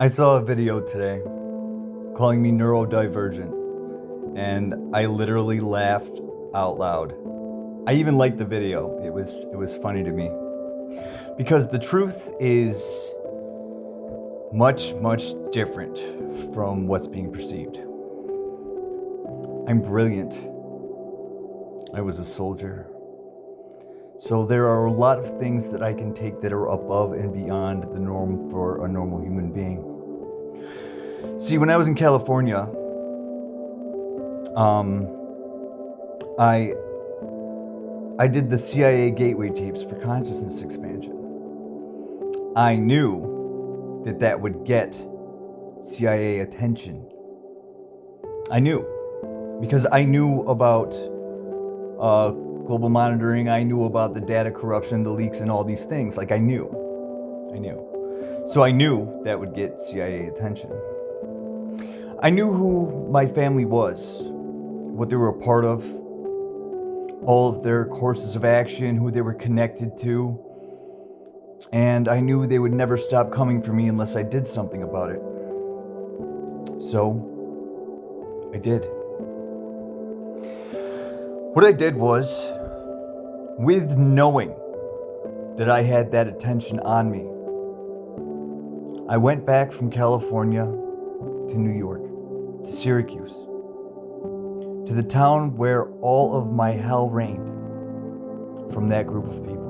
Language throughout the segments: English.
I saw a video today calling me neurodivergent, and I literally laughed out loud. I even liked the video. It was funny to me. Because the truth is much, much different from what's being perceived. I'm brilliant. I was a soldier. So there are a lot of things that I can take that are above and beyond the norm for a normal human being. See, when I was in California, I did the CIA gateway tapes for consciousness expansion. I knew that would get CIA attention. I knew, because I knew about global monitoring. I knew about the data corruption, the leaks, and all these things. Like I knew. So I knew that would get CIA attention. I knew who my family was, what they were a part of, all of their courses of action, who they were connected to, and I knew they would never stop coming for me unless I did something about it. So, I did. What I did was, with knowing that I had that attention on me, I went back from California to New York, to Syracuse, to the town where all of my hell reigned from that group of people.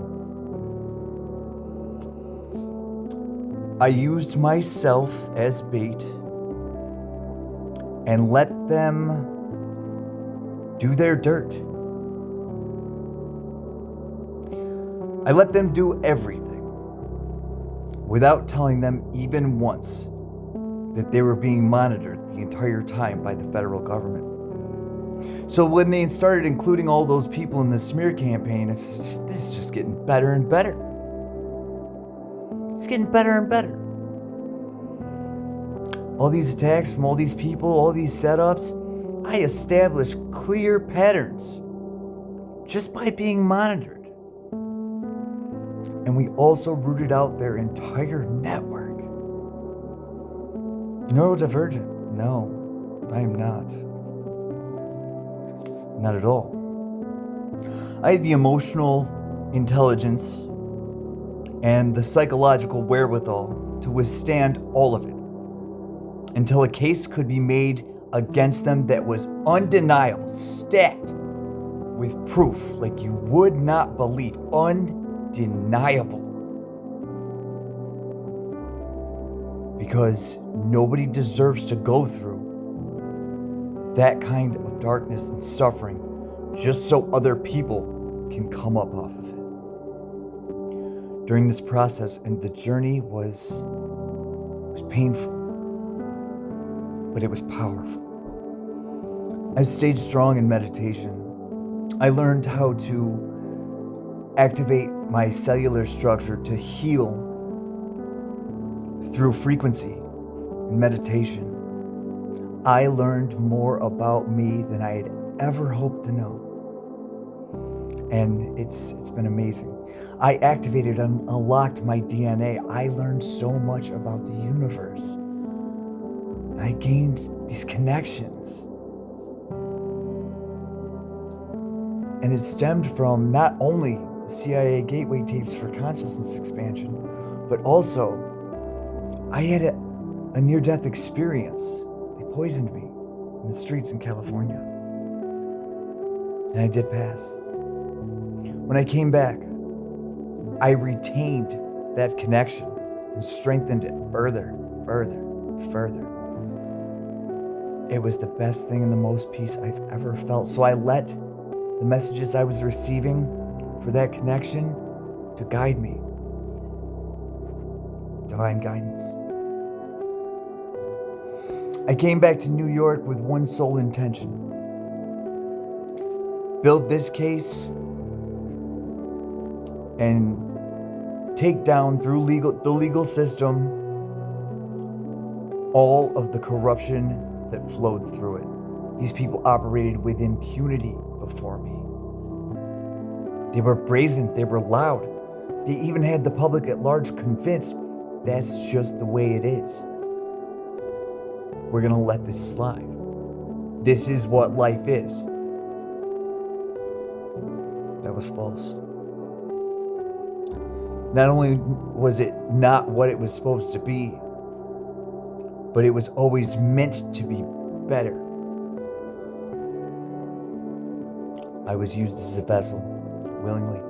I used myself as bait and let them do their dirt. I let them do everything without telling them even once that they were being monitored the entire time by the federal government. So when they started including all those people in the smear campaign, this is just getting better and better. It's getting better and better. All these attacks from all these people, all these setups, I established clear patterns just by being monitored. And we also rooted out their entire network. Neurodivergent? No, I am not. Not at all. I had the emotional intelligence and the psychological wherewithal to withstand all of it until a case could be made against them that was undeniable, stacked with proof like you would not believe. Undeniable. Because nobody deserves to go through that kind of darkness and suffering just so other people can come up off of it. During this process, and the journey was painful, but it was powerful. I stayed strong in meditation. I learned how to activate my cellular structure to heal through frequency and meditation. I learned more about me than I had ever hoped to know. And it's been amazing. I activated and unlocked my DNA. I learned so much about the universe. I gained these connections. And it stemmed from not only the CIA gateway tapes for consciousness expansion, but also I had a near-death experience. They poisoned me in the streets in California. And I did pass. When I came back, I retained that connection and strengthened it further. It was the best thing and the most peace I've ever felt. So I let the messages I was receiving for that connection to guide me. Divine guidance. I came back to New York with one sole intention. Build this case and take down through the legal system all of the corruption that flowed through it. These people operated with impunity before me. They were brazen, they were loud. They even had the public at large convinced that's just the way it is. we're going to let this slide. This is what life is. That was false. Not only was it not what it was supposed to be, but it was always meant to be better. I was used as a vessel, willingly.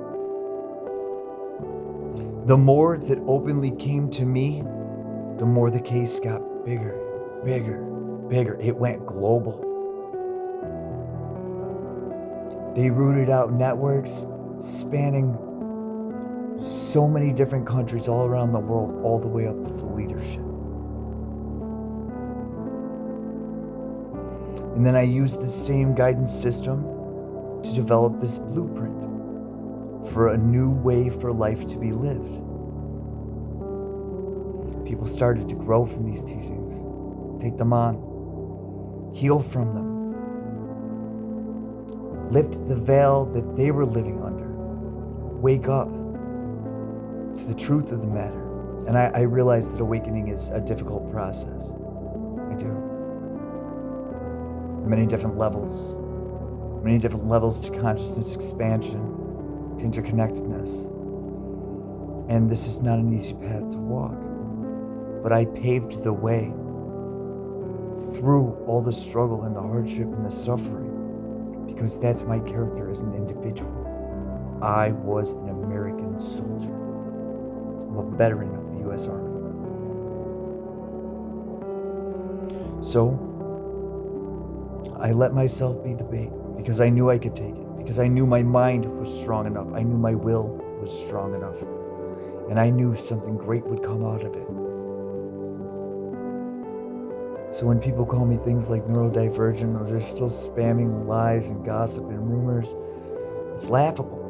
The more that openly came to me, the more the case got bigger, bigger, bigger. It went global. They rooted out networks spanning so many different countries all around the world, all the way up to the leadership. And then I used the same guidance system to develop this blueprint for a new way for life to be lived. People started to grow from these teachings, take them on, heal from them, lift the veil that they were living under, wake up to the truth of the matter. And I realize that awakening is a difficult process. I do. Many different levels to consciousness expansion, to interconnectedness. And this is not an easy path to walk. But I paved the way through all the struggle and the hardship and the suffering, because that's my character as an individual. I was an American soldier. I'm a veteran of the U.S. Army. So I let myself be the bait because I knew I could take it, because I knew my mind was strong enough. I knew my will was strong enough. And I knew something great would come out of it. So when people call me things like neurodivergent, or they're still spamming lies and gossip and rumors, it's laughable.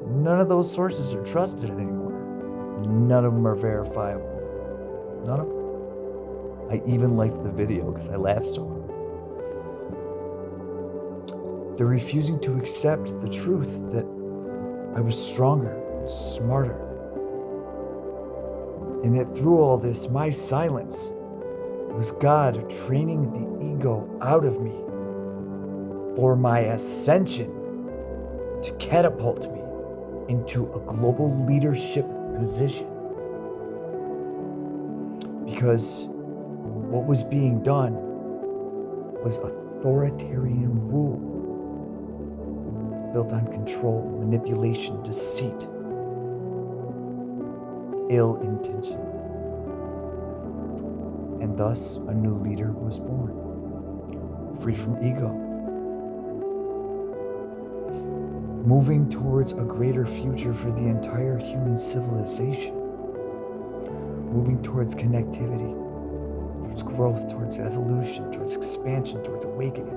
None of those sources are trusted anymore. None of them are verifiable. None of them. I even liked the video because I laughed so hard. They're refusing to accept the truth that I was stronger and smarter. And that through all this, my silence was God training the ego out of me for my ascension, to catapult me into a global leadership position. Because what was being done was authoritarian rule, built on control, manipulation, deceit, ill intention. And thus, a new leader was born, free from ego, moving towards a greater future for the entire human civilization, moving towards connectivity, towards growth, towards evolution, towards expansion, towards awakening,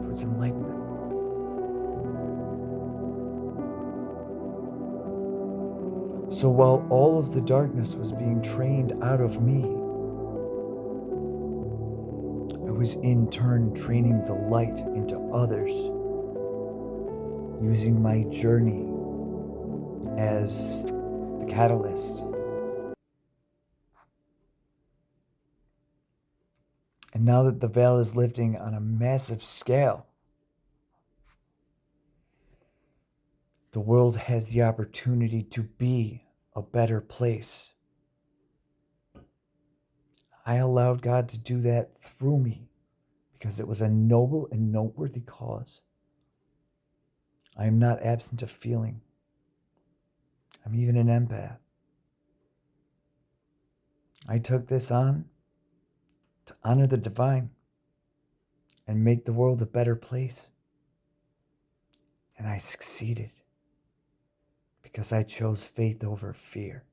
towards enlightenment. So while all of the darkness was being trained out of me, I was in turn training the light into others, using my journey as the catalyst. And now that the veil is lifting on a massive scale, the world has the opportunity to be a better place. I allowed God to do that through me because it was a noble and noteworthy cause. I am not absent of feeling. I'm even an empath. I took this on to honor the divine and make the world a better place. And I succeeded because I chose faith over fear.